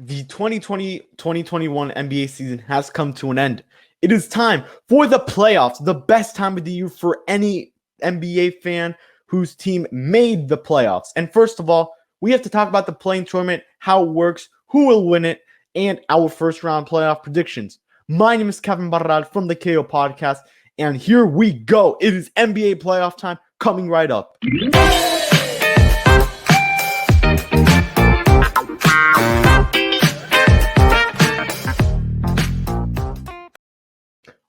The 2020-2021 NBA season has come to an end. It is time for the playoffs, the best time of the year for any NBA fan whose team made the playoffs. And first of all, we have to talk about the play-in tournament, how it works, who will win it, and our first round playoff predictions. My name is Kevin Barral from the KO Podcast, and here we go. It is NBA playoff time coming right up.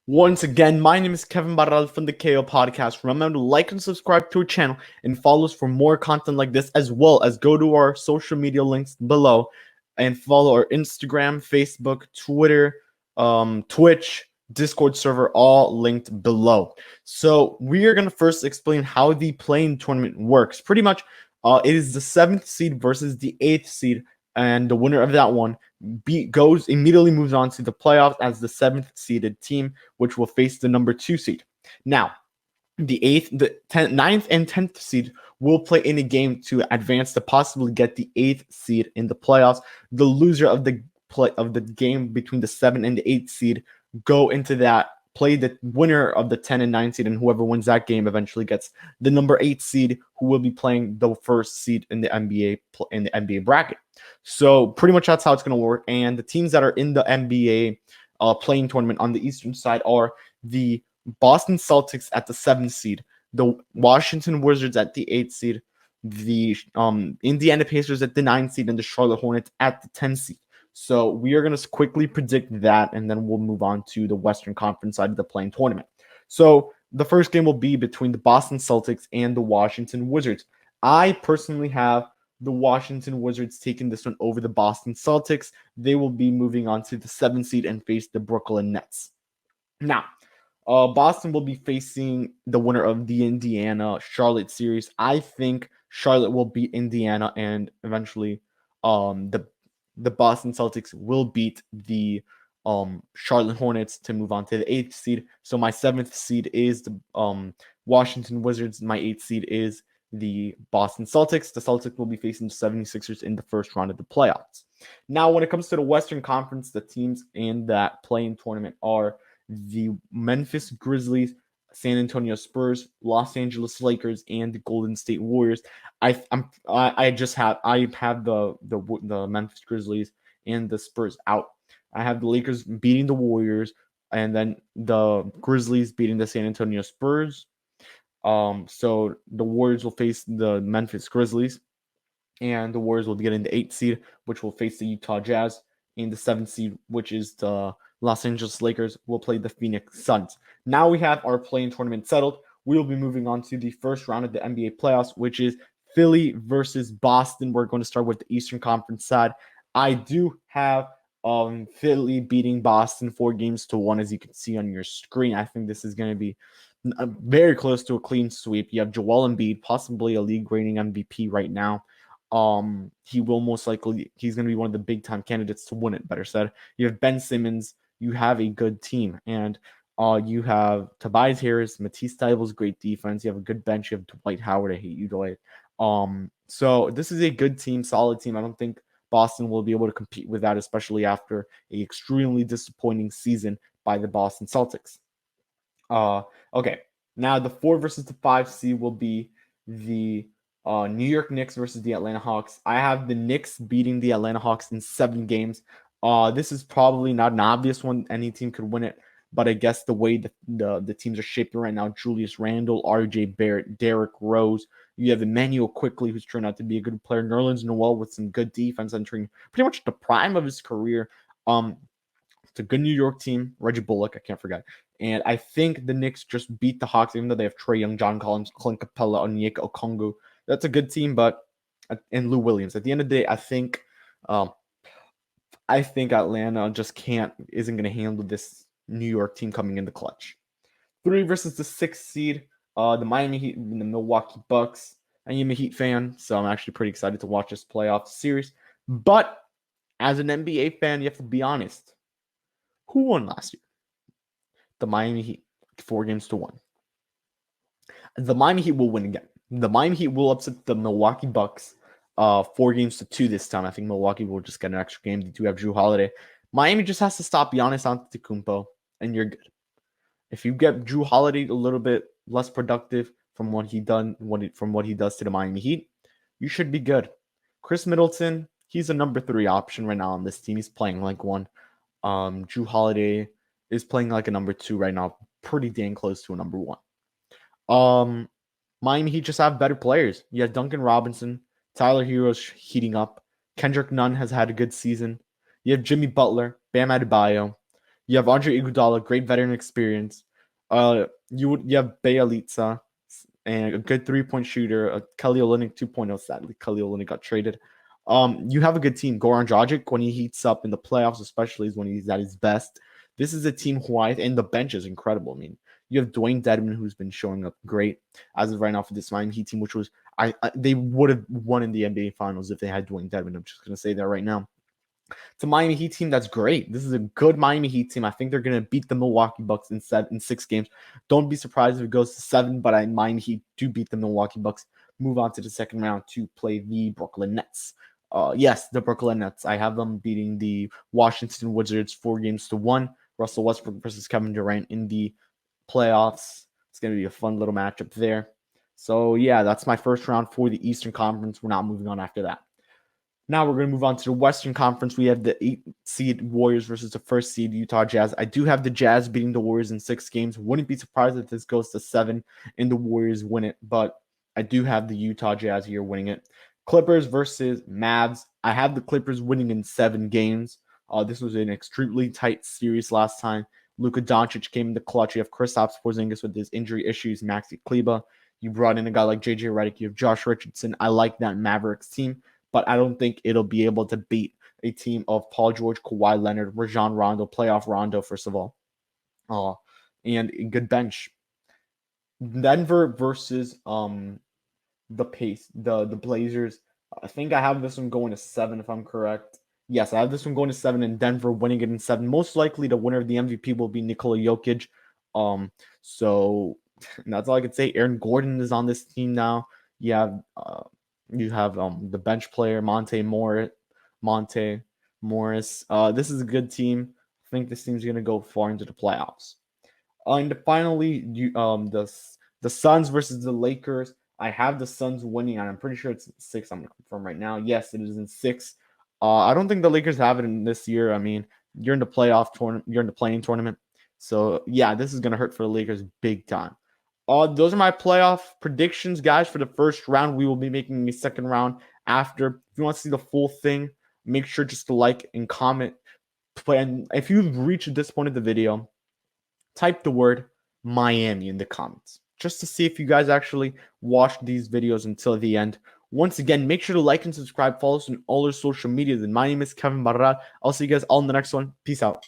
Once again, my name is Kevin Barral from the KO Podcast. Remember to like and subscribe to our channel and follow us for more content like this, as well as go to our social media links below and follow our Instagram, Facebook, Twitter, Twitch, Discord server, all linked below. So we are going to first explain how the play-in tournament works. Pretty much, it is the 7th seed versus the 8th seed, and the winner of that one immediately moves on to the playoffs as the 7th seeded team, which will face the number 2 seed. Now, the 9th and 10th seed will play in a game to advance to possibly get the 8th seed in the playoffs. The loser of the game between the 7th and the 8th seed go into that, play the winner of the 10 and 9 seed, and whoever wins that game eventually gets the number 8 seed, who will be playing the first seed in the NBA bracket. So pretty much that's how it's going to work. And the teams that are in the NBA play-in tournament on the Eastern side are the Boston Celtics at the 7th seed, the Washington Wizards at the 8th seed, the Indiana Pacers at the 9th seed, and the Charlotte Hornets at the 10th seed. So we are going to quickly predict that, and then we'll move on to the Western Conference side of the play-in tournament. So the first game will be between the Boston Celtics and the Washington Wizards. I personally have the Washington Wizards taking this one over the Boston Celtics. They will be moving on to the 7th seed and face the Brooklyn Nets. Now, Boston will be facing the winner of the Indiana-Charlotte series. I think Charlotte will beat Indiana, and eventually the Boston Celtics will beat the Charlotte Hornets to move on to the 8th seed. So my 7th seed is the Washington Wizards. My 8th seed is the Boston Celtics. The Celtics will be facing the 76ers in the first round of the playoffs. Now, when it comes to the Western Conference, the teams in that play-in tournament are the Memphis Grizzlies, San Antonio Spurs, Los Angeles Lakers, and the Golden State Warriors. I have the Memphis Grizzlies and the Spurs out. I have the Lakers beating the Warriors, and then the Grizzlies beating the San Antonio Spurs. So the Warriors will face the Memphis Grizzlies, and the Warriors will get in the 8th seed, which will face the Utah Jazz, and the 7th seed, which is the Los Angeles Lakers, will play the Phoenix Suns. Now we have our play-in tournament settled. We will be moving on to the first round of the NBA playoffs, which is Philly versus Boston. We're going to start with the Eastern Conference side. I do have Philly beating Boston 4-1, as you can see on your screen. I think this is going to be very close to a clean sweep. You have Joel Embiid, possibly a league-reigning MVP right now. He's going to be one of the big-time candidates to win it, better said. You have Ben Simmons. You have a good team, and you have Tobias Harris, Matisse Thybulle, great defense. You have a good bench. You have Dwight Howard. I hate you, Dwight. So this is a good team, solid team. I don't think Boston will be able to compete with that, especially after an extremely disappointing season by the Boston Celtics. Okay, now the 4 versus the 5 seed will be the New York Knicks versus the Atlanta Hawks. I have the Knicks beating the Atlanta Hawks in 7 games. This is probably not an obvious one. Any team could win it, but I guess the way the teams are shaping right now, Julius Randle, RJ Barrett, Derrick Rose, you have Emmanuel Quickley, who's turned out to be a good player, Nerlens Noel with some good defense, entering pretty much the prime of his career. It's a good New York team. Reggie Bullock, I can't forget. And I think the Knicks just beat the Hawks, even though they have Trae Young, John Collins, Clint Capella, Onyeka Okongwu. That's a good team, and Lou Williams. At the end of the day, I think Atlanta isn't going to handle this New York team coming in the clutch. 3 versus the 6th seed, the Miami Heat and the Milwaukee Bucks. I am a Heat fan, so I'm actually pretty excited to watch this playoff series. But as an NBA fan, you have to be honest. Who won last year? The Miami Heat, 4-1. The Miami Heat will win again. The Miami Heat will upset the Milwaukee Bucks. 4-2 this time. I think Milwaukee will just get an extra game. They do have Jrue Holiday. Miami just has to stop Giannis Antetokounmpo, and you're good. If you get Jrue Holiday a little bit less productive from what he does to the Miami Heat, you should be good. Chris Middleton, he's a number 3 option right now on this team. He's playing like one. Jrue Holiday is playing like a number 2 right now, pretty dang close to a number 1. Miami Heat just have better players. You have Duncan Robinson, Tyler Hero's heating up. Kendrick Nunn has had a good season. You have Jimmy Butler, Bam Adebayo. You have Andre Iguodala, great veteran experience. You have Bjelica and a good 3-point shooter. Kelly Olynyk 2.0. Sadly, Kelly Olynyk got traded. You have a good team. Goran Dragic, when he heats up in the playoffs, especially, is when he's at his best. This is a team and the bench is incredible. I mean, you have Dwayne Dedmon, who's been showing up great as of right now for this Miami Heat team, which was they would have won in the NBA Finals if they had Dwayne Dedmon. I'm just gonna say that right now. It's a Miami Heat team that's great. This is a good Miami Heat team. I think they're going to beat the Milwaukee Bucks in 6 games. Don't be surprised if it goes to 7, but Miami Heat do beat the Milwaukee Bucks. Move on to the second round to play the Brooklyn Nets. Yes, the Brooklyn Nets. I have them beating the Washington Wizards 4-1. Russell Westbrook versus Kevin Durant in the playoffs. It's going to be a fun little matchup there. So, yeah, that's my first round for the Eastern Conference. We're not moving on after that. Now we're going to move on to the Western Conference. We have the 8-seed Warriors versus the 1st-seed Utah Jazz. I do have the Jazz beating the Warriors in 6 games. Wouldn't be surprised if this goes to 7 and the Warriors win it, but I do have the Utah Jazz here winning it. Clippers versus Mavs. I have the Clippers winning in 7 games. This was an extremely tight series last time. Luka Doncic came in the clutch. You have Kristaps Porzingis with his injury issues, Maxi Kleber. You brought in a guy like JJ Redick. You have Josh Richardson. I like that Mavericks team, but I don't think it'll be able to beat a team of Paul George, Kawhi Leonard, Rajon Rondo, playoff Rondo, first of all, and a good bench. Denver versus the Blazers. I think I have this one going to 7 if I'm correct. Yes, I have this one going to 7 and Denver winning it in 7. Most likely the winner of the MVP will be Nikola Jokic. So that's all I can say. Aaron Gordon is on this team now. You have the bench player Monte Morris. This is a good team. I think this team's gonna go far into the playoffs. And finally, the Suns versus the Lakers. I have the Suns winning, and I'm pretty sure it's 6. I'm gonna confirm right now. Yes, it is in 6. I don't think the Lakers have it in this year. I mean, you're in the playoff tournament. You're in the playing tournament. So yeah, this is gonna hurt for the Lakers big time. Those are my playoff predictions, guys, for the first round. We will be making a second round after. If you want to see the full thing, make sure just to like and comment. And if you've reached this point of the video, type the word Miami in the comments just to see if you guys actually watched these videos until the end. Once again, make sure to like and subscribe. Follow us on all our social medias. And my name is Kevin Barral. I'll see you guys all in the next one. Peace out.